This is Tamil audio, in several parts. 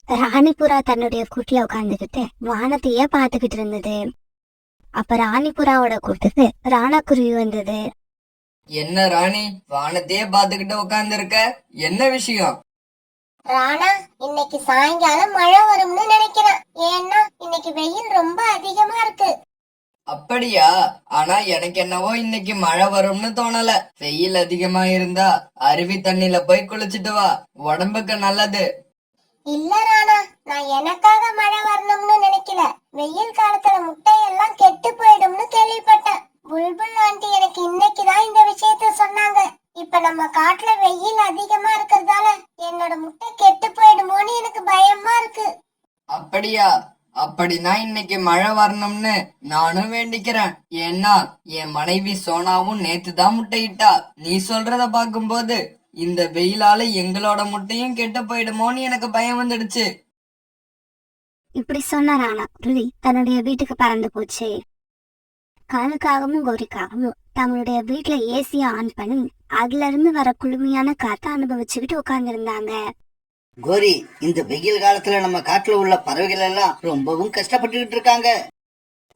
ராணிபுறா தன்னுடைய கூட்டுல உட்காந்துக்கிட்டு வானத்தையே பாத்துக்கிட்டு இருந்தது. அப்ப ராணிபுறாவோட கூட்டுக்கு ராணாக்குருவி வந்தது. என்ன ராணி, வானத்தையே பாத்துக்கிட்டு உட்கார்ந்து இருக்க? என்ன விஷயம்? ராணா, இன்னைக்கு சாயங்காலம் மழை வரும்னு நினைக்கிறேன். ஏன்னா இன்னைக்கு வெயில் ரொம்ப அதிகமா இருக்கு. அப்படியா? ஆனா எனக்கு என்னவோ இன்னைக்கு மழை வரும்னு தோணல. வெயில் அதிகமா இருந்தா அருவி தண்ணில போய் குளிச்சுட்டு வா, உடம்புக்கு நல்லது. இல்ல ராணா, நான் எனக்காக மழை வரணும்னு நினைக்கல. வெயில் காலத்துல முட்டையெல்லாம் கெட்டு போயிடும்னு கேள்விப்பட்டேன். புல்புல் ஆண்டி எனக்கு இன்னைக்குதான் இந்த விஷயத்த சொன்னாங்க. இப்ப நம்ம காட்டுல வெயில் அதிகமா இருக்கிறதால என்னோட முட்டை கெட்டு போயிடுமோன்னு எனக்கு பயமா இருக்கு. அப்படியா? அப்படின்னா இன்னைக்கு மழை வரணும்னு நானும் வேண்டிக்கிறேன். ஏன்னா என் மனைவி சோனாவும் நேத்துதான் முட்டையிட்டா. நீ சொல்றத பாக்கும்போது இந்த வெயிலால எங்களோட முட்டையும் கெட்டு போயிடுமோன்னு எனக்கு பயம் வந்துடுச்சு. இப்படி சொன்ன ராணாக்குருவி தன்னுடைய வீட்டுக்கு பறந்து போச்சு. காலுக்காகவும் கோரிக்காகவும் தங்களுடைய வீட்டுல ஏசிய ஆன் பண்ணி அதுல இருந்து வர குளுமையான காத்த அனுபவிச்சுக்கிட்டு உட்கார்ந்து இருந்தாங்க. கோரி, இந்த வெயில் காலத்துல நம்ம காட்டுல உள்ள பறவைகள் எல்லாம் ரொம்பவும் கஷ்டப்பட்டுக்கிட்டு இருக்காங்க.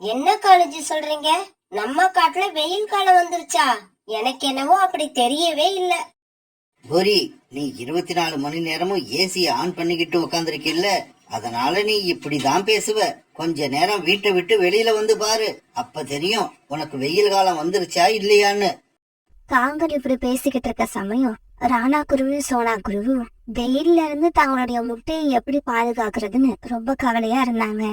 என்ன காலேஜி சொல்றீங்க? நம்ம காட்டுல வெயில் காலம் வந்துருச்சா? எனக்கு என்னவோ அப்படி தெரியவே இல்ல. கோரி, நீ 24 மணி நேரமும் ஏசிய ஆன் பண்ணிக்கிட்டு உட்காந்துருக்கில்ல, அதனால நீ இப்படிதான் பேசுவ. கொஞ்ச நேரம் வீட்டை விட்டு வெளியில வந்து பாரு, அப்ப தெரியும் உனக்கு வெயில் காலம் வந்துருச்சா இல்லையான்னு. தாங்கள் இப்படி பேசிக்கிட்டு இருக்க சமயம் ராணாக்குருவி சோனாக்குருவி வெயில்ல இருந்து தங்களுடைய முட்டையை எப்படி பாதுகாக்கிறதுன்னு ரொம்ப கவலையா இருந்தாங்க.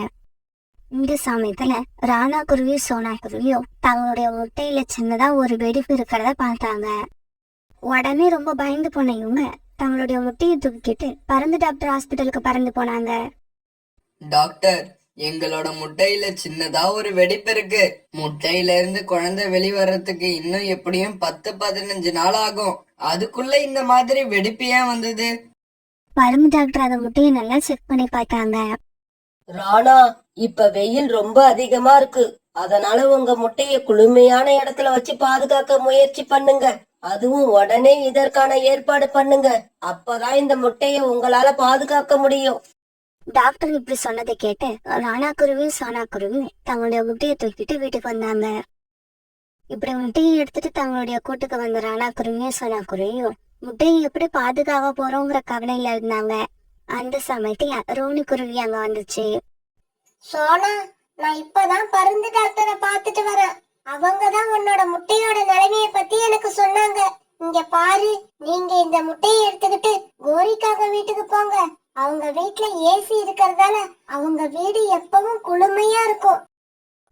இந்த சமயத்துல ராணாக்குருவி சோனாக்குருவியும் தங்களுடைய முட்டையில சின்னதா ஒரு வெடிப்பு இருக்கிறத பார்த்தாங்க. உடனே ரொம்ப பயந்து போன இவங்க தங்களுடைய முட்டையை தூக்கிட்டு பறந்து டாக்டர் ஹாஸ்பிட்டலுக்கு பறந்து போனாங்க. டாக்டர், எங்களோட முட்டையில சின்னதா ஒரு வெடிப்பு இருக்கு. முட்டையில இருந்து குழந்தை வெளிவரத்துக்கு இன்னும் எப்படியும் 10-15 நாள் ஆகும். அதுக்குள்ள இந்த மாதிரி வெடிப்பு ஏன் வந்தது? பறந்து டாக்டர் அந்த முட்டையை நல்லா செக் பண்ணி பார்த்தாங்க. ராணா, இப்ப வெயில் ரொம்ப அதிகமா இருக்கு. அதனால உங்க முட்டைய குளுமையான இடத்துல வச்சு பாதுகாக்க முயற்சி பண்ணுங்க. அதுவும் உடனே இதற்கான ஏற்பாடு பண்ணுங்க. அப்பதான் இந்த முட்டைய உங்களால பாதுகாக்க முடியும். டாக்டர் இப்படி சொன்னதை கேட்டு ராணாக்குருவியும் சோனாக்குருவியும் தங்களுடைய முட்டையை தூக்கிட்டு வீட்டுக்கு வந்தாங்க. இப்படி முட்டையை எடுத்துட்டு தங்களுடைய கூட்டுக்கு வந்த ராணாக்குருவியும் சோனாக்குருவியும் முட்டையை எப்படி பாதுகாக்க போறோங்கிற கவலையில இருந்தாங்க. அந்த சமயத்துல ரோனி குருவி அங்க வந்துச்சு. சோனா, நான் இப்பதான் பருந்து டாக்டரை பாத்துட்டு வரேன். அவங்கதான் உன்னோட முட்டையோட நிலைமைய பத்தி எனக்கு சொன்னாங்க. இங்க பாரு, நீங்க இந்த முட்டையை எடுத்துக்கிட்டு கோரிக்காக வீட்டுக்கு போங்க. அவங்க வீட்டுல ஏசி இருக்கிறதால அவங்க வீடு எப்பவும் குளுமையா இருக்கும்.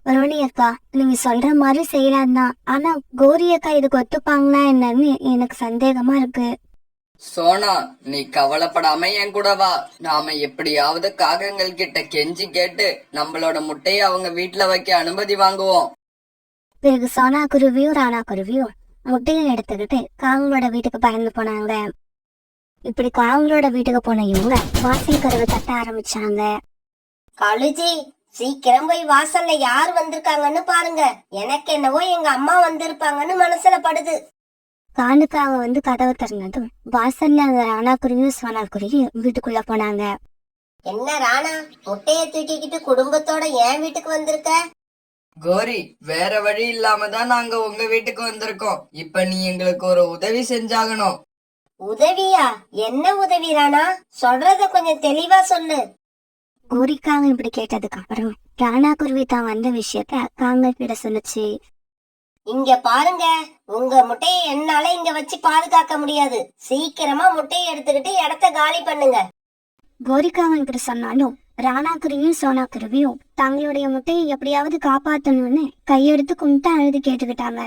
ரோனி அக்கா, நீங்க சொல்ற மாதிரி செய்யலாம்தான். ஆனா கோரி அக்கா இதுக்கு ஒத்துப்பாங்களா என்னன்னு எனக்கு சந்தேகமா இருக்கு. சோனா, நீ கவலைப்படாம என் கூட வா. நாம எப்படியாவது காகங்கள் கிட்ட கெஞ்சி கேட்டு நம்மளோட முட்டைய அவங்க வீட்டுல வைக்க அனுமதி வாங்குவோம். பிறகு சோனா குருவியும் ராணா குருவியும் முட்டையை எடுத்துக்கிட்டு காங்களோட வீட்டுக்கு பறந்து போனாங்க. இப்படி காங்களோட வீட்டுக்கு போன இவங்க வாசல் கதவை தட்ட ஆரம்பிச்சாங்க. காலேஜி, சீக்கிரம் போய் வாசல்ல யார் வந்திருக்காங்கன்னு பாருங்க. எனக்கு என்னவோ எங்க அம்மா வந்திருப்பாங்கன்னு மனசுல படுது. காலுக்காக வந்து கதவை திறந்ததும் வாசல்ல அந்த ராணா குருவியும் சோனா குருவியும் வீட்டுக்குள்ள போனாங்க. என்ன ராணா, முட்டைய தூக்கிக்கிட்டு குடும்பத்தோட என் வீட்டுக்கு வந்திருக்க? கோரி, வேற வழி இல்லாம தான் நாங்க உங்க வீட்டுக்கு வந்திருக்கோம். இப்ப நீ எங்களுக்கு ஒரு உதவி செஞ்சாகணும். உதவியா? என்ன உதவி ராணா? சொல்றத கொஞ்சம் தெளிவா சொல்லு. கோரிக்காக இப்படி கேட்டதுக்கு அப்புறம் ராணா குருவி தான் வந்த விஷயத்த காங்க கிட்ட சொல்லுச்சு. இங்க பாருங்க, உங்க முட்டையை என்னால இங்க வச்சு பாதுகாக்க முடியாது. சீக்கிரமா முட்டையை எடுத்துக்கிட்டு இடத்த காலி பண்ணுங்க. கோரிக்காக இப்படி சொன்னாலும் ராணா குருவியும் சோனா குருவியும் தங்களுடைய முட்டையை எப்படியாவது காப்பாத்தணும்னு கையெடுத்து கும்பிட்டு அழுது கேட்டுக்கிட்டாங்க.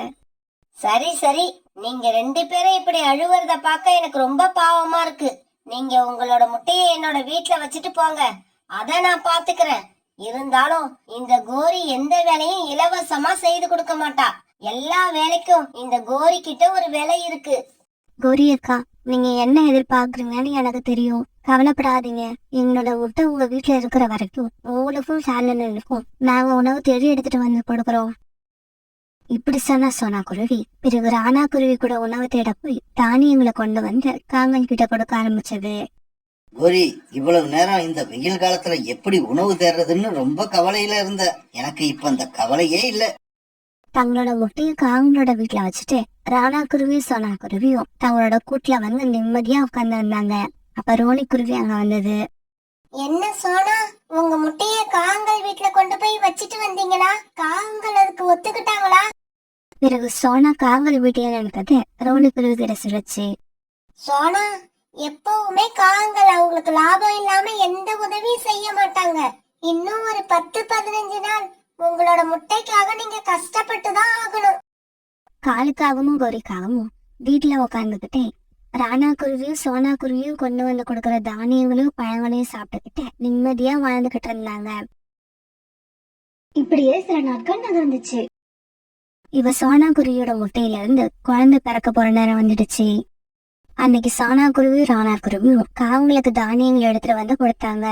சரி சரி, நீங்க 2 பேரும் இப்படி அழுவுறத பார்க்க எனக்கு ரொம்ப பாவமா இருக்கு. நீங்க உங்களோட முட்டையை என்னோட வீட்டுல வச்சுட்டு போங்க, அத நான் பாத்துக்கிறேன். இருந்தாலும் இந்த கோரி எந்த வேலையும் இலவசமா செய்து கொடுக்க மாட்டா. எல்லா வேலைக்கும் இந்த கோரி கிட்ட ஒரு விலை இருக்கு. கோரி அக்கா, நீங்க என்ன எதிர்பார்க்கறீங்கன்னு எனக்கு தெரியும். கவலைப்படாதீங்க. எங்களோட முட்டை உங்க வீட்டுல இருக்கிற வரைக்கும் உங்களுக்கும் சாலனுக்கும் நாங்க உணவு தேடி எடுத்துட்டு வந்து கொடுக்கறோம். இப்படி சொன்னா சோனா குருவி பிறகு ராணா குருவி கூட உணவு தேட போய் தானியங்களை கொண்டு வந்து காங்கன் கிட்ட கொடுக்க ஆரம்பிச்சது. கோரி, இவ்வளவு நேரம் இந்த வெயில் காலத்துல எப்படி உணவு தேடுறதுன்னு ரொம்ப கவலையில இருந்த. எனக்கு இப்ப அந்த கவலையே இல்ல. தங்களோட முட்டையை காங்களோட வீட்டுல வச்சுட்டு ராணா குருவி சோனா குருவியும் தங்களோட கூட்டுல வந்து நிம்மதியா உட்கார்ந்து இருந்தாங்க. அப்ப ரோனி குருவி அங்க வந்தது. என்ன சோனா, உங்க முட்டைய காங்கள் வீட்ல கொண்டு போய் வச்சிட்டு வந்தீங்களா? காங்கள் அதுக்கு ஒத்துக்கிட்டாங்களா? பிறகு சோனா காங்கள் வீட்டையே நினைத்தது ரோனி குருவி கிட்ட சொல்லுச்சு. சோனா, எப்பவுமே காங்கள் அவங்களுக்கு லாபம் இல்லாம எந்த உதவியும் செய்ய மாட்டாங்க. இன்னும் ஒரு 10-15 நாள் உங்களோட முட்டைக்காக நீங்க கஷ்டப்பட்டு தான் ஆகணும். காலுக்காகவும் கோரிக்காகவும் வீட்டுல உட்காந்துக்கிட்டே ராணா குருவியும் சோனா குருவியும் கொண்டு வந்து கொடுக்கற தானியங்களையும் பழங்களையும் சாப்பிட்டுக்கிட்டு நிம்மதியா வாழ்ந்துகிட்டு இருந்தாங்க. இப்படியே சில நாட்கள் நகர்ந்துச்சு. இவ சோனா குருவியோட முட்டையில இருந்து குழந்தை பிறக்க போற நேரம் வந்துடுச்சு. அன்னைக்கு சோனா குருவி ராணா குருவியும் காவங்களுக்கு தானியங்களை எடுத்துட்டு வந்து கொடுத்தாங்க.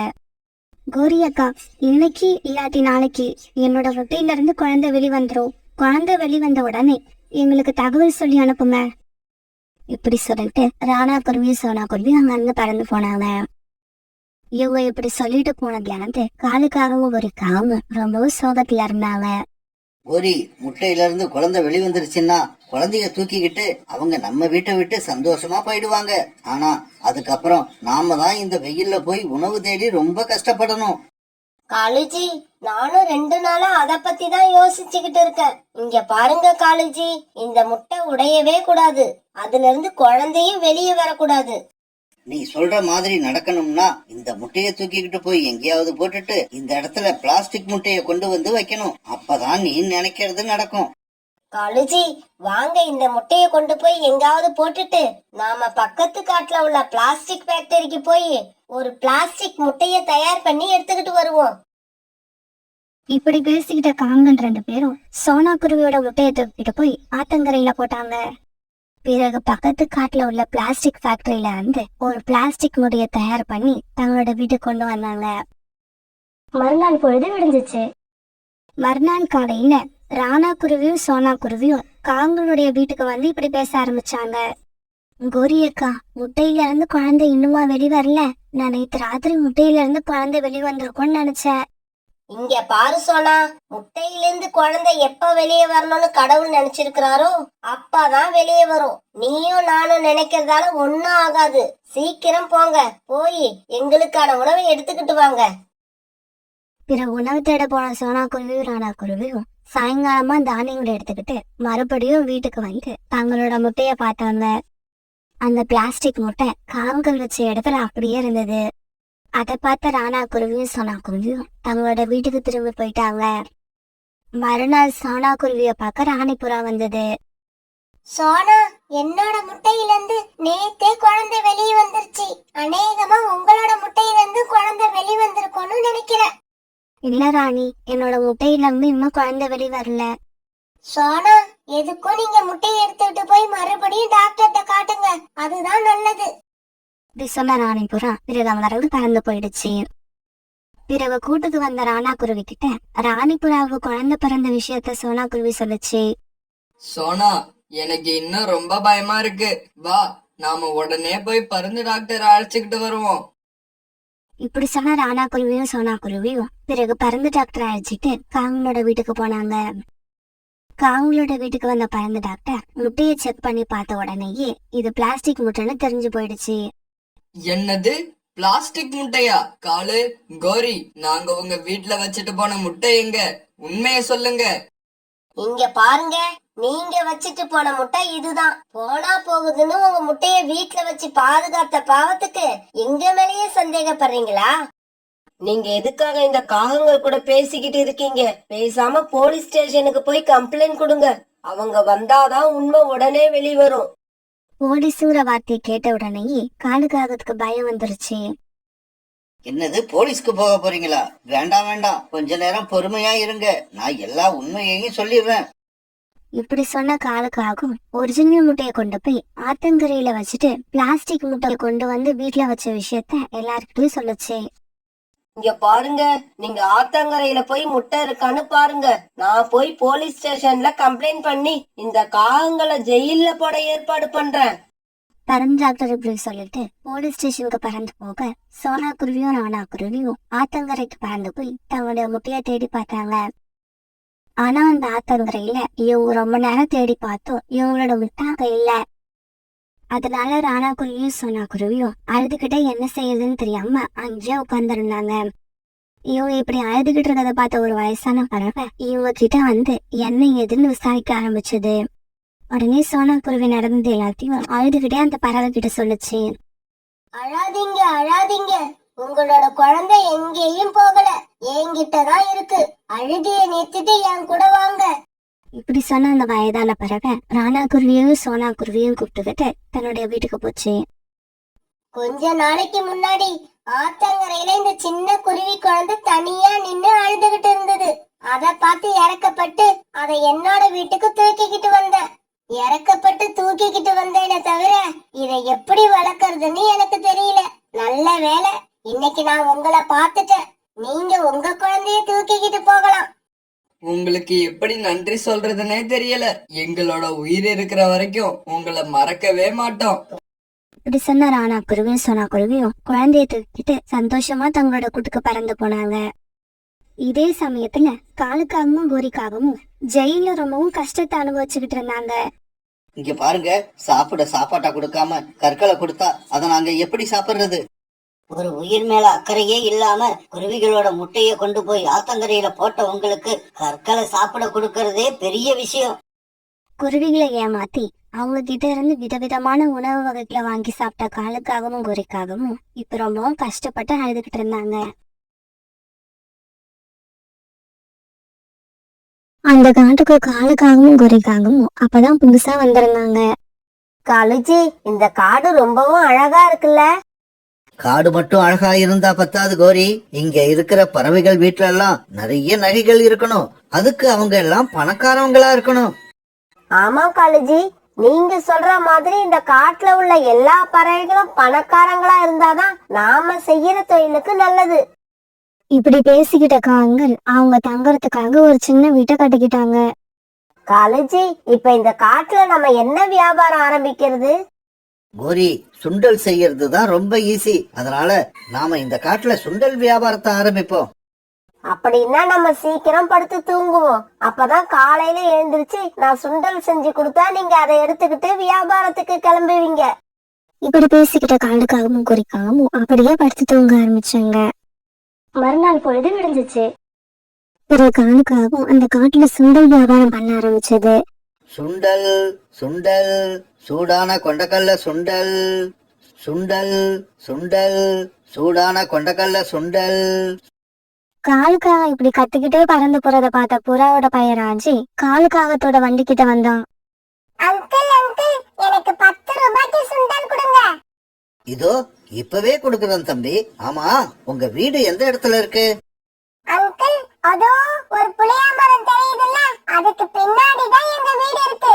கோரி அக்கா, இன்னைக்கு இல்லாட்டி நாளைக்கு என்னோட முட்டையில இருந்து குழந்தை வெளிவந்துரும். குழந்தை வெளிவந்த உடனே எங்களுக்கு தகவல் சொல்லி அனுப்புங்க. இப்படி சொல்லிட்டு ராணா குருவி சோனா குருவி அங்க இருந்து பறந்து போனாங்க. இவங்க இப்படி சொல்லிட்டு போனதுல இருந்து காலுக்காகவும் ஒரு காவும் ரொம்பவும் சோகத்துல இருந்தாங்க. கோரி, முட்டையில இருந்து குழந்தை வெளிவந்துருச்சுன்னா குழந்தைய தூக்கிக்கிட்டு அவங்க நம்ம வீட்டை விட்டு சந்தோஷமா போயிடுவாங்க. ஆனா அதுக்கப்புறம் நாம தான் இந்த வெயில்ல போய் உணவு தேடி ரொம்ப கஷ்டப்படணும். காலுஜி, நானும் 2 நாளா அத பத்தி தான் யோசிச்சுக்கிட்டு இருக்கேன். இங்க பாருங்க காலுஜி, இந்த முட்டை உடையவே கூடாது. அதுல இருந்து குழந்தையும் வெளியே வரக்கூடாது. நீ சொல்ற மாதிரி நடக்கணும்னா இந்த முட்டைய தூக்கிக்கிட்டு போய் எங்கேயாவது போட்டுட்டு இந்த இடத்துல பிளாஸ்டிக் முட்டைய கொண்டு வந்து வைக்கணும். அப்பதான் நீ நினைக்கிறது நடக்கும். காலுஜி, வாங்க இந்த முட்டைய கொண்டு போய் எங்காவது போட்டுட்டு நாம பக்கத்து காட்டுல உள்ள பிளாஸ்டிக் ஃபேக்டரிக்கு போய் ஒரு பிளாஸ்டிக் முட்டைய தயார் பண்ணி எடுத்துக்கிட்டு வருவோம். இப்படி பேசிக்கிட்ட காங்கன் 2 பேரும் சோனா குருவியோட முட்டையை தூக்கிட்டு போய் ஆத்தங்கரையில போட்டாங்க. பிறகு பக்கத்து காட்டுல உள்ள பிளாஸ்டிக் ஃபேக்டரியில இருந்து ஒரு பிளாஸ்டிக் முட்டையை தயார் பண்ணி தங்களோட வீட்டுக்கு கொண்டு வந்தாங்க. மறுநாள் பொழுது விடிஞ்சிச்சு. மறுநாள் காலையில ராணா குருவியும் சோனா குருவியும் காங்களுடைய வீட்டுக்கு வந்து இப்படி பேச ஆரம்பிச்சாங்க. கோரி அக்கா, முட்டையில இருந்து குழந்தை இன்னுமா வெளிவரல? நான் நேற்று ராத்திரி முட்டையில இருந்து குழந்தை வெளிவந்திருக்கும்னு நினைச்சேன். இங்க பாரு சோனா, முட்டையிலிருந்து குழந்தை எப்ப வெளியே வரணும்னு கடவுள் நினைச்சிருக்கிறாரோ அப்பதான் வெளியே வரும். நீயும் நானும் நினைக்கிறதால ஒன்னும் ஆகாது. சீக்கிரம் போங்க, போய் எங்களுக்கான உணவை எடுத்துக்கிட்டு வாங்க. பிறகு உணவு தேட போன சோனா குருவியும் ராணா குருவியும் சாயங்காலமா தானியங்களை எடுத்துக்கிட்டு மறுபடியும் வீட்டுக்கு வந்து தங்களோட முட்டைய பார்த்தாங்க. அந்த பிளாஸ்டிக் முட்டை காவங்கள் வச்ச இடத்துல அப்படியே இருந்தது. அதை பார்த்த ராணா குருவியும் சோனா குருவியும் தங்களோட வீட்டுக்கு திரும்பி போயிட்டாங்க. மறுநாள் சோனா குருவிய பார்க்க ராணிப்புறா வந்தது. சோனா, என்னோட முட்டையிலிருந்து நேத்தே குழந்தை வெளியே வந்துருச்சு. அநேகமா உங்களோட முட்டையிலிருந்து குழந்தை வெளியே வந்திருக்கும்னு நினைக்கிறேன். இல்ல ராணி, என்னோட முட்டையில இருந்து இன்னும் குழந்தை வெளி வரல. சோனா, எதுக்கும் நீங்க முட்டையை எடுத்துக்கிட்டு போய் மறுபடியும் டாக்டர்கிட்ட காட்டுங்க. அதுதான் நல்லது. இப்படி சொன்ன ராணிப்புறா பிறகு அவங்களோட பறந்து போயிடுச்சு. பிறகு கூட்டுக்கு வந்த ராணா குருவி கிட்ட ராணிப்புறாவுக்கு குழந்தை பிறந்த விஷயத்த சோனா குருவி சொல்லுச்சு. சோனா, எனக்கு இன்னும் ரொம்ப பயமா இருக்கு. வா, நாம உடனே போய் பருந்து டாக்டர் அழைச்சுக்கிட்டு வருவோம். இப்படி சொன்ன ராணா குருவியும் சோனா குருவியும் பிறகு பறந்து டாக்டர் அழைச்சிட்டு காங்களோட வீட்டுக்கு போனாங்க. காங்களோட வீட்டுக்கு வந்த பறந்து டாக்டர் முட்டையை செக் பண்ணி பார்த்த உடனேயே இது பிளாஸ்டிக் முட்டைன்னு தெரிஞ்சு போயிடுச்சு. என்னது, பிளாஸ்டிக் முட்டையா? காலு, கோரி, நாங்க உங்க வீட்ல வச்சுட்டு போன முட்டை எங்க? உண்மைய சொல்லுங்க. இங்க பாருங்க, நீங்க வச்சிட்டு போன முட்டை இதுதான். போனா போகுதுன்னு உங்க முட்டைய வீட்ல வச்சு பாதுகாத்த பாவத்துக்கு எங்க மேலேயே சந்தேகப்படுறீங்களா? நீங்க எதுக்காக இந்த காகங்கள் கூட பேசிக்கிட்டு இருக்கீங்க? பேசாம போலீஸ் ஸ்டேஷனுக்கு போய் கம்ப்ளைண்ட் கொடுங்க. அவங்க வந்தாதான் உண்மை உடனே வெளிவரும். போலீஸுங்கிற வார்த்தையை கேட்ட உடனேயே காலுக்காகத்துக்கு பயம் வந்துருச்சு. என்னது, போலீஸ்க்கு போக போறீங்களா? வேண்டாம் வேண்டாம், கொஞ்ச நேரம் பொறுமையா இருங்க. நான் எல்லா உண்மையையும் சொல்லிடுறேன். இப்படி சொன்ன காலுக்காகும் ஒரிஜினல் முட்டையை கொண்டு போய் ஆத்தங்கரையில வச்சுட்டு பிளாஸ்டிக் முட்டையை கொண்டு வந்து வீட்டுல வச்ச விஷயத்த எல்லாருக்கிட்டையும் சொல்லுச்சு. இங்க பாருங்க, நீங்க ஆத்தங்கரையில போய் முட்டை இருக்கான்னு பாருங்க. நான் போய் போலீஸ் ஸ்டேஷன்ல கம்ப்ளைண்ட் பண்ணி இந்த காகங்களை ஜெயில்ல போட ஏற்பாடு பண்றேன். பறந்தாக்டர் இப்படி சொல்லிட்டு போலீஸ் ஸ்டேஷனுக்கு பறந்து போக சோனா குருவியும் ராணா குருவியும் ஆத்தங்கரைக்கு பறந்து போய் தங்களுடைய முட்டைய தேடி பார்த்தாங்க. ஆனா அந்த ஆத்தங்கரையில இவங்க ரொம்ப நேரம் தேடி பார்த்தோம் இவங்களோட முட்டாக இல்ல. அதனால ராணா குருவியும் சோனா குருவியும் அழுதுகிட்ட என்ன செய்யுதுன்னு தெரியாம அங்கேயே உட்கார்ந்துருந்தாங்க. இவங்க இப்படி அழுதுகிட்டு இருக்கிறத பார்த்த ஒரு வயசான பறவை இவங்க கிட்ட வந்து என்ன ஏதுன்னு விசாரிக்க ஆரம்பிச்சது. உடனே சோனா குருவி நடந்தது எல்லாத்தையும் அழுதுகிட்டே அந்த பறவை கிட்ட சொல்லுச்சு. அழாதீங்க அழாதீங்க, உங்களோட குழந்தை எங்கேயும் போகல, என்கிட்டதான் இருக்கு. அழுகைய நிறுத்திட்டு என் கூட வாங்க. இப்படி சொன்ன அந்த வயதான பறவை ராணா குருவியும் சோனா குருவியும் கூப்பிட்டுக்கிட்டு தன்னுடைய வீட்டுக்கு போச்சு. கொஞ்ச நாளைக்கு முன்னாடி ஆத்தங்கரையில இந்த சின்ன குருவி குழந்தை தனியா நின்னு அழுதுகிட்டு இருந்தது. அத பார்த்து இறக்கப்பட்டு அதை என்னோட வீட்டுக்கு தூக்கிக்கிட்டு வந்தேன். இறக்கப்பட்டு தூக்கிக்கிட்டு வந்தேனே தவிர இதை எப்படி வளர்க்கறதுன்னு எனக்கு தெரியல. நல்ல வேலை இன்னைக்கு நான் உங்களை பார்த்துட்டேன். நீங்க உங்க குழந்தைய தூக்கிக்கிட்டு போகலாம். உங்களுக்கு எப்படி நன்றி சொல்றதுன்னே தெரியல. எங்களோட உயிர் இருக்கிற வரைக்கும் உங்களை மறக்கவே மாட்டோம். இப்படி சொன்ன ராணா குருவியும் சோனா குருவியும் குழந்தைய தூக்கிட்டு சந்தோஷமா தங்களோட கூட்டுக்கு பறந்து போனாங்க. இதே சமயத்துல காலுக்காகவும் கோரிக்காகவும் ஜெயில ரொம்பவும் கஷ்டத்தை அனுபவிச்சுக்கிட்டு இருந்தாங்க. இங்க பாருங்க, சாப்பாட்டா கொடுக்காம கற்களை கொடுத்தா அதை நாங்க எப்படி சாப்பிடுறது? ஒரு உயிர் மேல அக்கறையே இல்லாம குருவிகளோட முட்டைய கொண்டு போய் ஆத்தங்கரையில போட்ட உங்களுக்கு கற்களை சாப்பிட கொடுக்கறதே பெரிய விஷயம். குருவிகளை ஏமாத்தி அவங்க கிட்ட இருந்து விதவிதமான உணவு வகைகளை வாங்கி சாப்பிட்ட காலுக்காகவும் கோரிக்காகவும் இப்ப ரொம்பவும் கஷ்டப்பட்டு அழுதுகிட்டு இருந்தாங்க. அந்த காட்டுக்கு காலுக்காகவும் கோரிக்காகவும் அப்பதான் புதுசா வந்திருந்தாங்க. காலுஜி, இந்த காடு ரொம்பவும் அழகா இருக்குல்ல? காடு மட்டும் அழகா இருந்தா பத்தாது கோரி, இங்க இருக்கிற பறவைகள் வீட்டுல எல்லாம் நிறைய நகைகள் இருக்கணும். அதுக்கு அவங்க எல்லாம் பணக்காரவங்களா இருக்கணும். ஆமா காலுஜி, நீங்க சொல்ற மாதிரி இந்த காட்டுல உள்ள எல்லா பறவைகளும் பணக்காரங்களா இருந்தாதான் நாம செய்யற தொழிலுக்கு நல்லது. இப்படி பேசிக்கிட்ட காங்கள் அவங்க தங்கறதுக்காக ஒரு சின்ன வீட்டை கட்டிக்கிட்டாங்க. காலுஜி, இப்ப இந்த காட்டுல நம்ம என்ன வியாபாரம் ஆரம்பிக்கிறது? கோரி, சுண்டல் செய்யறது தான் ரொம்ப ஈஸி. அதனால நாம இந்த காட்டுல சுண்டல் வியாபாரத்தை ஆரம்பிப்போம். அப்படின்னா நம்ம சீக்கிரம் படுத்து தூங்குவோம். அப்பதான் காலையில எழுந்திருச்சு நான் சுண்டல் செஞ்சு கொடுத்தா நீங்க அதை எடுத்துக்கிட்டு வியாபாரத்துக்கு கிளம்புவீங்க. இப்படி பேசிக்கிட்ட காலுக்காகவும் கோரிக்காகவும் அப்படியே படுத்து தூங்க ஆரம்பிச்சாங்க. மறுநாள் பொழுது விடிஞ்சிச்சு. பிறகு காலுக்காகவும் அந்த காட்டுல சுண்டல் வியாபாரம் பண்ண ஆரம்பிச்சது. சுண்டல் சுண்டல், சூடான கொண்டக்கல்ல சுண்டல், சுண்டல் சுண்டல், சூடான கொண்டக்கல்ல சுண்டல். காலுக்காக இப்படி கத்திக்கிட்டே பறந்து போறத பார்த்த புறாவோட பையன் ராஜி காலுக்காகத்தோட வண்டி கிட்ட வந்தான். அங்கிள் அங்கிள், எனக்கு 10 ரூபாய்க்கு சுண்டல் கொடுங்க. இதோ இப்பவே கொடுக்கறேன் தம்பி. ஆமா, உங்க வீடு எந்த இடத்துல இருக்கு? அங்கிள், அதோ ஒரு புளிய மரம் தெரியுதுல்ல, அதுக்கு பின்னாடி தான் எங்க வீடு இருக்கு.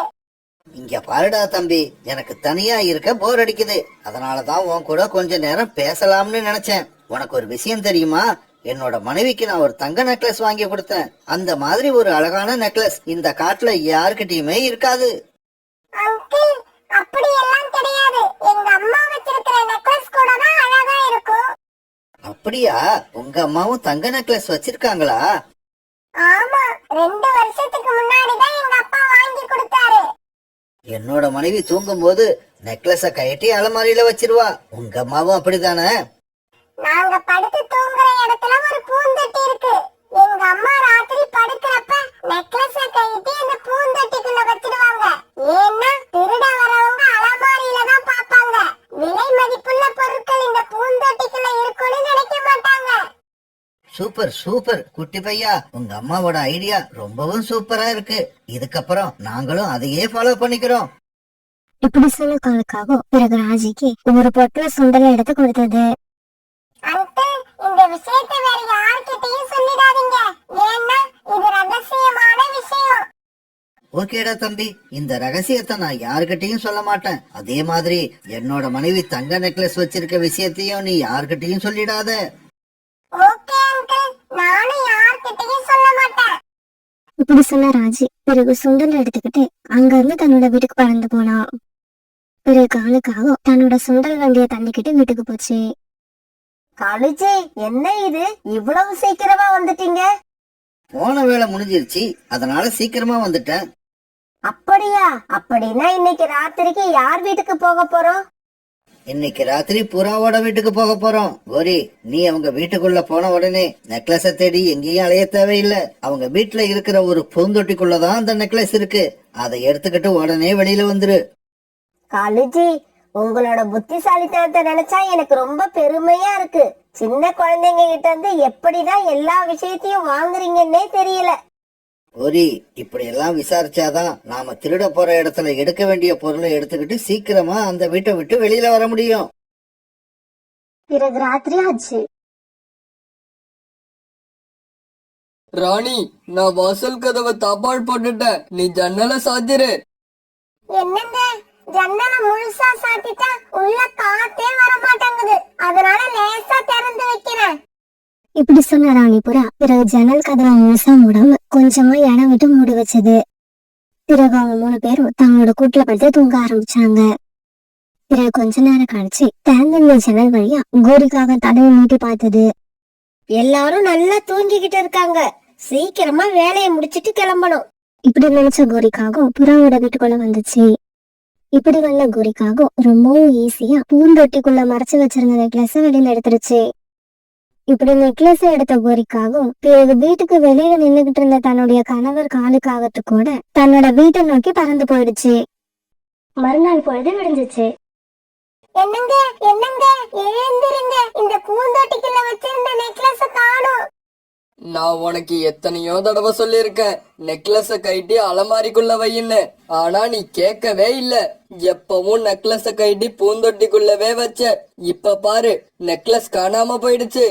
இங்க பாருடா தம்பி, எனக்கு தனியா இருக்க போர் அடிக்குது. அதனாலதான் உன் கூட கொஞ்ச நேரம் பேசலாம்னு நினைச்சேன். உனக்கு ஒரு விஷயம் தெரியுமா? என்னோட மனைவிக்கு நான் ஒரு தங்க நெக்லஸ் வாங்கி கொடுத்தேன். அந்த மாதிரி ஒரு அழகான நெக்லஸ் இந்த காட்டுல யாருக்கிட்டயுமே இருக்காது. அங்கிள், அப்படி எல்லாம் கிடையாது. எங்க அம்மா வச்சிருக்கிற நெக்லஸ் கூட தான் அழகா இருக்கும். அப்படியா? உங்க அம்மாவும் தங்க நெக்லஸ் வச்சிருக்காங்களா? ஆமா, 2 வருஷத்துக்கு முன்னாடி தான் எங்க அப்பா வாங்கி கொடுத்தாரு. என்னோட மனைவி தூங்கும் போது நெக்லஸ கழட்டி அலமாரியில வச்சிருவா. உங்க அம்மாவும் அப்படிதானே? நாங்க படுத்து தூங்குற இடத்துல ஒரு பூந்தொட்டி இருக்கு. எங்க அம்மா ராத்திரி படுக்கிறப்ப நெக்லஸ கழட்டி அந்த பூந்தொட்டிக்குள்ள வச்சிடுவாங்க. ஏன்னா திருட வரவங்க அலமாரியில தான் பாப்பாங்க. விலை மதிப்புள்ள பொருட்கள் இந்த பூந்தொட்டிக்குள்ள இருக்கும்னு நினைக்க மாட்டாங்க. சூப்பர் சூப்பர் குட்டி பையா, உங்க அம்மாவோட ஐடியா ரொம்பவும் சூப்பரா இருக்கு. இதுக்கப்புறம் நாங்களும் அதையே ஃபாலோ பண்ணிக்கிறோம். இப்படி சொன்ன காலுக்காகவும் பிறகு ராஜிக்கு ஒரு பொட்டுல சுண்டலை எடுத்து கொடுத்தது. அங்கிள், இந்த விஷயத்தை வேற யார்கிட்டயும் சொல்லிடாதீங்க. ஏன்னா இது ரகசியமான விஷயம். ஓகேடா தம்பி, இந்த ரகசியத்தை நான் யாருக்கிட்டையும் சொல்ல மாட்டேன். அதே மாதிரி என்னோட மனைவி தங்க நெக்லஸ் வச்சிருக்க விஷயத்தையும் நீ யாருக்கிட்டையும் சொல்லிடாத. ஓகே அங்கிள், நானும் யார்கிட்டயும் சொல்ல மாட்டேன். இப்படி சொன்ன ராஜி பிறகு சுண்டல் எடுத்துக்கிட்டு அங்க இருந்து தன்னோட வீட்டுக்கு பறந்து போனான். பிறகு காலுக்காக தன்னோட சுண்டல் வண்டியை தள்ளிக்கிட்டு வீட்டுக்கு போச்சு. காலுஜி, என்ன இது இவ்வளவு சீக்கிரமா வந்துட்டீங்க? போன வேலை முடிஞ்சிருச்சு, அதனால சீக்கிரமா வந்துட்டேன். அப்படியா? அப்படின்னா இன்னைக்கு ராத்திரிக்கு யார் வீட்டுக்கு போக போறோம்? இன்னைக்கு ராத்திரி புறாவோட வீட்டுக்கு போக போறோம். கோரி, நீ அவங்க வீட்டுக்குள்ள போன உடனே நெக்லஸ தேடி எங்கேயும் அலைய தேவையில்லை. அவங்க வீட்டுல இருக்கிற ஒரு பூந்தொட்டிக்குள்ளதான் அந்த நெக்லஸ் இருக்கு. அதை எடுத்துக்கிட்டு உடனே வெளியில வந்துரு. காலுஜி, உங்களோட புத்திசாலித்தனத்தை நினைச்சா எனக்கு ரொம்ப பெருமையா இருக்கு. சின்ன குழந்தைங்க கிட்ட இருந்து எப்படிதான் எல்லா விஷயத்தையும் வாங்குறீங்கன்னே தெரியல. கோரி, இப்படி எல்லாம் விசாரிச்சாதான் நாம திருட போற இடத்துல எடுக்க வேண்டிய பொருளை எடுத்துக்கிட்டு சீக்கிரமா அந்த வீட்டை விட்டு வெளியில வர முடியும். பிறகு ராத்திரி ஆச்சு. ராணி, நான் வாசல் கதவை தாப்பாள் போட்டுட்டேன். நீ ஜன்னலை சாத்திரு. என்னங்க, ஜன்னலை முழுசா சாத்திட்டா உள்ள காத்தே வர மாட்டேங்குது. அதனால லேசா திறந்து வைக்கிறேன். இப்படி சொன்ன ராணி புறா பிறகு ஜன்னல் கதவை முழுசா மூடாம கொஞ்சமா இடம் விட்டு மூடி வச்சது. பிறகு அவங்க 3 பேரும் தங்களோட கூட்டுல படுத்து தூங்க ஆரம்பிச்சாங்க. பிறகு கொஞ்ச நேரம் கழிச்சு திறந்திருந்த ஜன்னல் வழியா கோரிக்காக தலையை நீட்டி பார்த்தது. எல்லாரும் நல்லா தூங்கிக்கிட்டு இருக்காங்க. சீக்கிரமா வேலையை முடிச்சிட்டு கிளம்பணும். இப்படி நினைச்ச கோரிக்காக புறாவோட வீட்டுக்குள்ள வந்துச்சு. இப்படி வந்த கோரிக்காக ரொம்பவும் ஈஸியா பூந்தொட்டிக்குள்ள மறைச்சு வச்சிருந்த நெக்லஸ வெளியில எடுத்துருச்சு. இப்படி நெக்லஸ் எடுத்த கோரிக்காக பிறகு வீட்டுக்கு வெளியில நின்னுகிட்டு இருந்த தன்னுடைய கணவர் காலுக்காகத்து கூட தன்னோட வீட்டை நோக்கி பறந்து போயிடுச்சு. மறுநாள் பொழுது விடிஞ்சிச்சு. என்னங்க, என்னங்க, எழுந்திருங்க. இந்த பூந்தொட்டிக்குள்ள வச்சிருந்த நெக்லஸ காணோம். நான் உனக்கு எத்தனையோ தடவை சொல்லியிருக்கேன் நெக்லஸ கைட்டி அலமாரிக்குள்ள வையின்னு. ஆனா நீ கேட்கவே இல்ல. எப்பவும் நெக்லஸ கைட்டி பூந்தொட்டிக்குள்ளவே வச்ச. இப்ப பாரு, நெக்லஸ் காணாம போயிடுச்சு.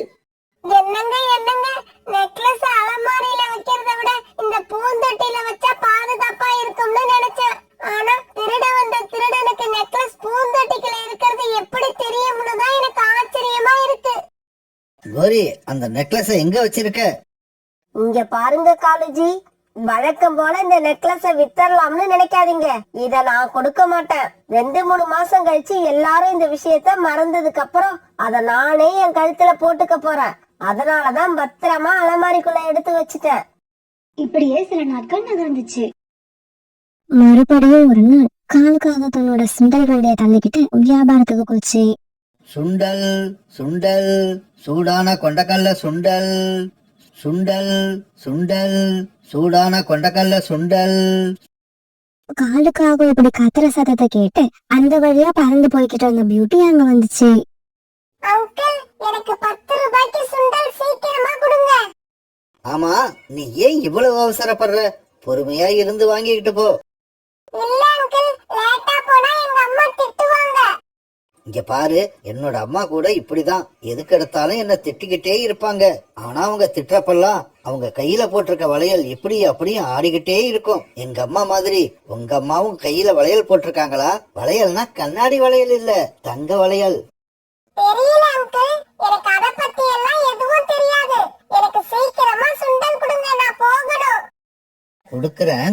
என்னங்க, என்னங்க, நெக்லஸ் அலமாரியில வைக்கிறத விட இந்த பூந்தொட்டியில வச்சா பாதுகாப்பா இருக்கும்னு நினைச்சேன். ஆனா திருட வந்த திருடனுக்கு நெக்லஸ் பூந்தொட்டிக்குள்ள இருக்கிறது எப்படி தெரியும்னு தான் எனக்கு ஆச்சரியமா இருக்கு. கோரி, அந்த நெக்லஸ எங்க வச்சிருக்க? இங்க பாருங்க காலுஜி, வழக்கம் போல இந்த நெக்லஸ வித்தரலாம்னு நினைக்காதீங்க. இத நான் கொடுக்க மாட்டேன். 2-3 மாசம் கழிச்சு எல்லாரும் இந்த விஷயத்த மறந்ததுக்கு அப்புறம் அத நானே என் கழுத்துல போட்டுக்க போறேன். அதனாலதான் பத்திரமா அலமாரிக்குள்ள எடுத்து வச்சுட்டேன். இப்படியே சில நாட்கள் நகர்ந்துச்சு. மறுபடியும் ஒரு நாள் காலுக்காக தன்னோட சுண்டல் வண்டியை தள்ளிக்கிட்டு வியாபாரத்துக்கு போச்சு. சுண்டல் சுண்டல், சூடான கொண்டக்கல்ல சுண்டல். சுண்டல் சுண்டல், சூடான கொண்டக்கல்ல சுண்டல். காலுக்காக இப்படி கத்துற சத்தத்தை கேட்டு அந்த வழியா பறந்து போய்கிட்டு இருந்த பியூட்டி அங்க வந்துச்சு. அங்கிள், எனக்கு 10 ரூபாய்க்கு சுண்டல் சீக்கிரமா கொடுங்க. ஆமா, நீ ஏன் இவ்வளவு அவசரப்படுற? பொறுமையா இருந்து வாங்கிக்கிட்டு போ. இல்ல அங்கிள், லேட்டா போனா எங்க அம்மா திட்டுவாங்க. இங்க பாரு, என்னோட அம்மா கூட இப்படிதான். எதுக்கு எடுத்தாலும் என்ன திட்டிக்கிட்டே இருப்பாங்க. ஆனா அவங்க திட்டுறப்பெல்லாம் அவங்க கையில போட்டிருக்க வளையல் இப்படி அப்படியும் ஆடிக்கிட்டே இருக்கும். எங்க அம்மா மாதிரி உங்க அம்மாவும் கையில வளையல் போட்டிருக்காங்களா? வளையல்னா கண்ணாடி வளையல் இல்ல, தங்க வளையல். தெரியல அங்கிள், எனக்கு அத பத்தி எல்லாம் எதுவும் தெரியாது. எனக்கு சீக்கிரமா சுண்டல் கொடுங்க, நான் போகணும்.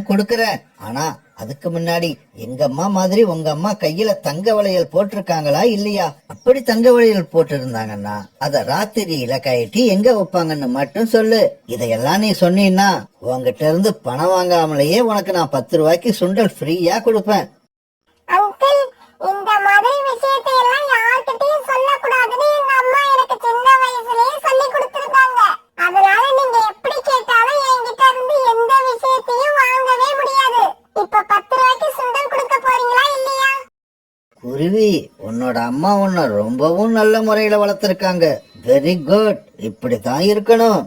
கொடுக்கறேன். ஆனா அதுக்கு முன்னாடி எங்க அம்மா மாதிரி உங்க அம்மா கையில தங்க வளையல் போட்டிருக்காங்களா இல்லையா? அப்படி தங்க வளையல் போட்டு இருந்தாங்கன்னா அத ராத்திரியில கட்டி எங்க வைப்பாங்கன்னு மட்டும் சொல்லு. இதையெல்லாம் நீ சொன்னீன்னா உங்ககிட்ட இருந்து பணம் வாங்காமலேயே உனக்கு நான் 10 ரூபாய்க்கு சுண்டல் ஃப்ரீயா கொடுப்பேன். அங்கிள், இந்த மாதிரி விஷயத்தை எல்லாம் யார்கிட்டயும் சொல்லக்கூடாதுன்னு எங்க அம்மா எனக்கு சின்ன வயசுலயே சொல்லி கொடுத்திருக்காங்க. அதனால நீங்க எப்படி கேட்டாலும் என்கிட்ட இருந்து எந்த விஷயத்தையும் வாங்கவே முடியாது. இப்ப 10 ரூபாய்க்கு சுண்டல் கொடுக்க போறீங்களா இல்லையா? குருவி, உன்னோட அம்மா உன்னை ரொம்பவும் நல்ல முறையில வளர்த்திருக்காங்க. வெரி குட், இப்படித்தான் இருக்கணும்.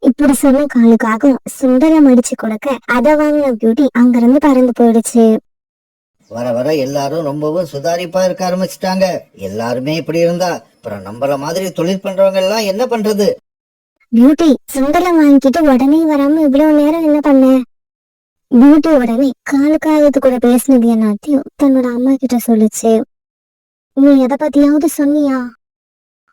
இப்படி சொன்ன காலுக்காக சுண்டலை மடிச்சு கொடுக்க அதை வாங்கின பியூட்டி அங்கிருந்து பறந்து போயிடுச்சு. வர வர எல்லாரும் ரொம்பவும் சுதாரிப்பா இருக்க ஆரம்பிச்சிட்டாங்க. எல்லாருமே இப்படி இருந்தா அப்புறம் நம்மள மாதிரி தொழில் பண்றவங்க எல்லாம் என்ன பண்றது? பியூட்டி சுண்டலை வாங்கிட்டு உடனே வராம இவ்வளவு நேரம் என்ன பண்ண? பியூட்டி உடனே காலுக்காகத்து கூட பேசினது எல்லாத்தையும் தன்னோட அம்மா கிட்ட சொல்லுச்சு. நீ எதை பத்தியாவது சொன்னியா?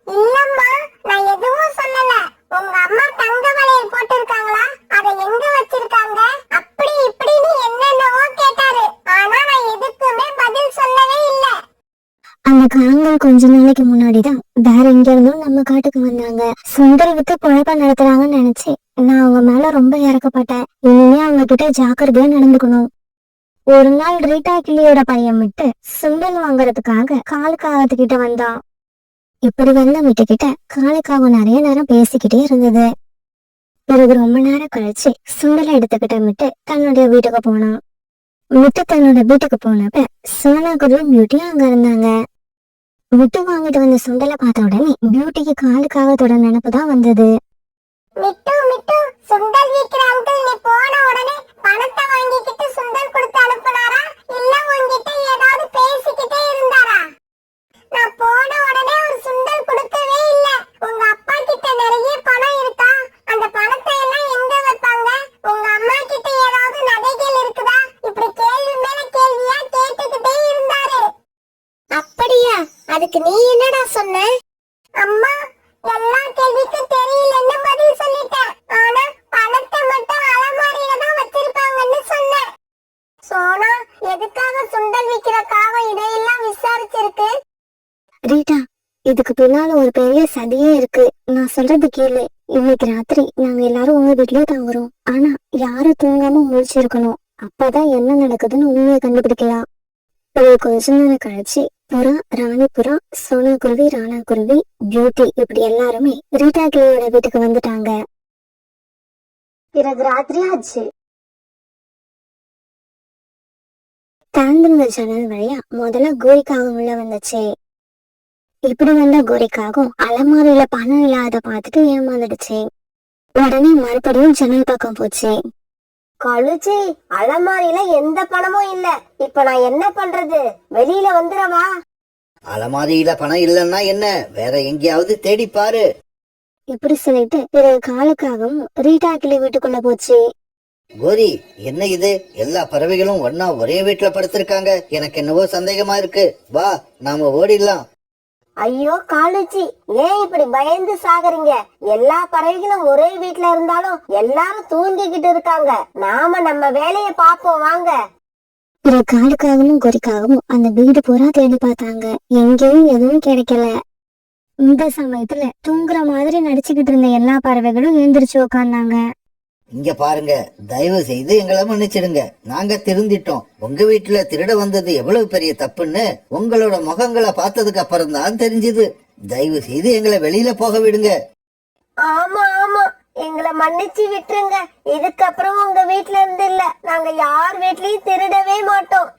இல்லம்மா, நான் எதுவும் சொல்லல. உங்க அம்மா தங்க வளையல் போட்டிருக்காங்களா, அதை எங்க வச்சிருக்காங்க, அப்படி இப்படின்னு என்னென்னவோ கேட்டாரு. ஆனா நான் எதுக்குமே பதில் சொல்லவே இல்லை. காட்டுக்கு வந்தாங்க. சுண்டல் வித்து குழப்பம் நடத்துறாங்கன்னு நினைச்சேன். நான் அவங்க மேல ரொம்ப இறக்கப்பட்டேன். இனிமே அவங்க கிட்ட ஜாக்கிரதையா நடந்துக்கணும். ஒரு நாள் ரீட்டா கிளியோட பையன் விட்டு சுண்டல் வாங்குறதுக்காக காலுக்காகத்துக்கிட்ட வந்தான். இப்படி வந்த வீட்டுக்கிட்ட காலுக்காக நிறைய நேரம் பேசிக்கிட்டே இருந்தது. பிறகு ரொம்ப நேரம் கழிச்சு சுண்டலை எடுத்துக்கிட்ட மிட்டு தன்னுடைய வீட்டுக்கு போனான். மிட்டு தன்னோட வீட்டுக்கு போனப்ப சோனா குருவி பியூட்டி அங்க இருந்தாங்க. மிட்டு வாங்கிட்டு வந்த சுண்டலை பார்த்த உடனே பியூட்டிக்கு காலுக்காகத்தோட நினைப்புதான் வந்தது. மிட்டு மிட்டு சுண்டல் விக்கிற அங்கிள் நீ போன உடனே பணத்தை வாங்கிக்கிட்டு சுண்டல் கொடுத்து அனுப்புனாரா இல்ல உன்கிட்ட ஏதாவது பேசிக்கிட்டே இருந்தாரா? நான் போன உடனே ஒரு சுண்டல் கொடுக்கவே இல்ல. உங்க அப்பா கிட்ட நிறைய பணம் இருக்கா? அந்த பணத்தை எல்லாம் எங்க வைப்பாங்க? உங்க அம்மா கிட்ட ஏதாவது நகைகள் இருக்குதா? இப்படி கேள்வி மேல கேள்வியா கேட்டுக்கிட்டே இருந்தாரு. அப்படியா? அதுக்கு நீ என்னடா சொன்ன? அம்மா எல்லா கேள்விக்கும் தெரியலன்னு பதில் சொல்லிட்டேன். ஆனா பணத்தை மட்டும் அலமாரியில தான் வச்சிருப்பாங்கன்னு சொன்னேன். சோனா எதுக்காக சுண்டல் விக்கிற காகம் இதையெல்லாம் விசாரிச்சிருக்கு? ரீட்டா, இதுக்கு பின்னால ஒரு பெரிய சதியே இருக்கு. நான் சொல்றது கேளு. இன்னைக்கு ராத்திரி நாங்க எல்லாரும் உங்க வீட்லயே தங்குறோம். ஆனா யாரும் தூங்காம முழிச்சிருக்கணும். அப்பதான் என்ன நடக்குதுன்னு உண்மையை கண்டுபிடிக்கலாம். ஒரு கொஞ்ச நேரம் கழிச்சு புறா, ராணி புறா, சோனா குருவி, ராணா குருவி, பியூட்டி இப்படி எல்லாருமே ரீட்டா கிளியோட வீட்டுக்கு வந்துட்டாங்க. பிறகு ராத்திரி ஆச்சு. திறந்திருந்த ஜன்னல் வழியா முதல்ல கோரிக்காகம் உள்ள வந்துச்சு. இப்படி வந்த கோரிக்காகும் அலமாரியில பணம் இல்லாத பார்த்துட்டு ஏமாந்துடுச்சு. உடனே மறுபடியும் ஜன்னல் பக்கம் போச்சு. கழுச்சி, அலமாரியில எந்த பணமும் இல்ல. இப்ப நான் என்ன பண்றது? வெளியில வந்துடவா? அலமாரியில பணம் இல்லைன்னா என்ன, வேற எங்கேயாவது தேடி பாரு. இப்படி சொல்லிட்டு பிறகு காலுக்காகவும் ரீட்டா கிளி வீட்டுக்குள்ள போச்சு. கோரி, என்ன இது? எல்லா பறவைகளும் ஒன்னா ஒரே வீட்டுல படுத்திருக்காங்க. எனக்கு என்னவோ சந்தேகமா இருக்கு. வா, நாம ஓடிடலாம். ஐயோ காலுச்சி, ஏன் இப்படி பயந்து சாகுறீங்க? எல்லா பறவைகளும் ஒரே வீட்ல இருந்தாலும் எல்லாரும் தூங்கிக்கிட்டு இருக்காங்க. நாம நம்ம வேலைய பாப்போம் வாங்க. பிறகு காலுக்காகவும் கோரிக்காகவும் அந்த வீடு பூரா தேடி பார்த்தாங்க. எங்கேயும் எதுவும் கிடைக்கல. இந்த சமயத்துல தூங்குற மாதிரி நடிச்சுக்கிட்டு இருந்த எல்லா பறவைகளும் எழுந்திரிச்சு உட்கார்ந்தாங்க. இங்க பாருங்க, தயவு செய்து எங்களை மன்னிச்சிடுங்க. நாங்க திருந்திட்டோம். உங்க வீட்டுல திருட வந்தது எவ்வளவு பெரிய தப்புன்னு உங்களோட முகங்களை பார்த்ததுக்கு அப்புறம் தான் தெரிஞ்சது. தயவு செய்து எங்களை வெளியில போக விடுங்க. ஆமா ஆமா, எங்களை மன்னிச்சு விட்டுருங்க. இதுக்கப்புறம் உங்க வீட்ல இருந்து இல்ல, நாங்க யார் வீட்லயும் திருடவே மாட்டோம்.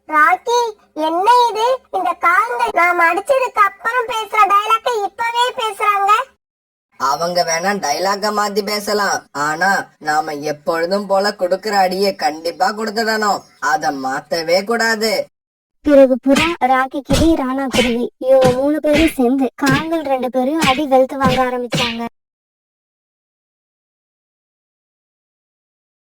ராக்கி, என்ன இது? இந்த காங்க நாம அடிச்சதுக்கு அப்புறம் பேசுற டயலாக்க இப்பவே பேசுறாங்க. அவங்க வேணா டைலாக மாத்தி பேசலாம். ஆனா நாம எப்பொழுதும் போல கொடுக்கற அடியை கண்டிப்பா கொடுத்துடணும். அத மாத்தவே கூடாது. பிறகு புறா, ராக்கி கிளி, ராணா குருவி இவங்க 3 பேரும் சேர்ந்து காங்கள் 2 பேரையும் அடி வெளுத்து வாங்க ஆரம்பிச்சாங்க.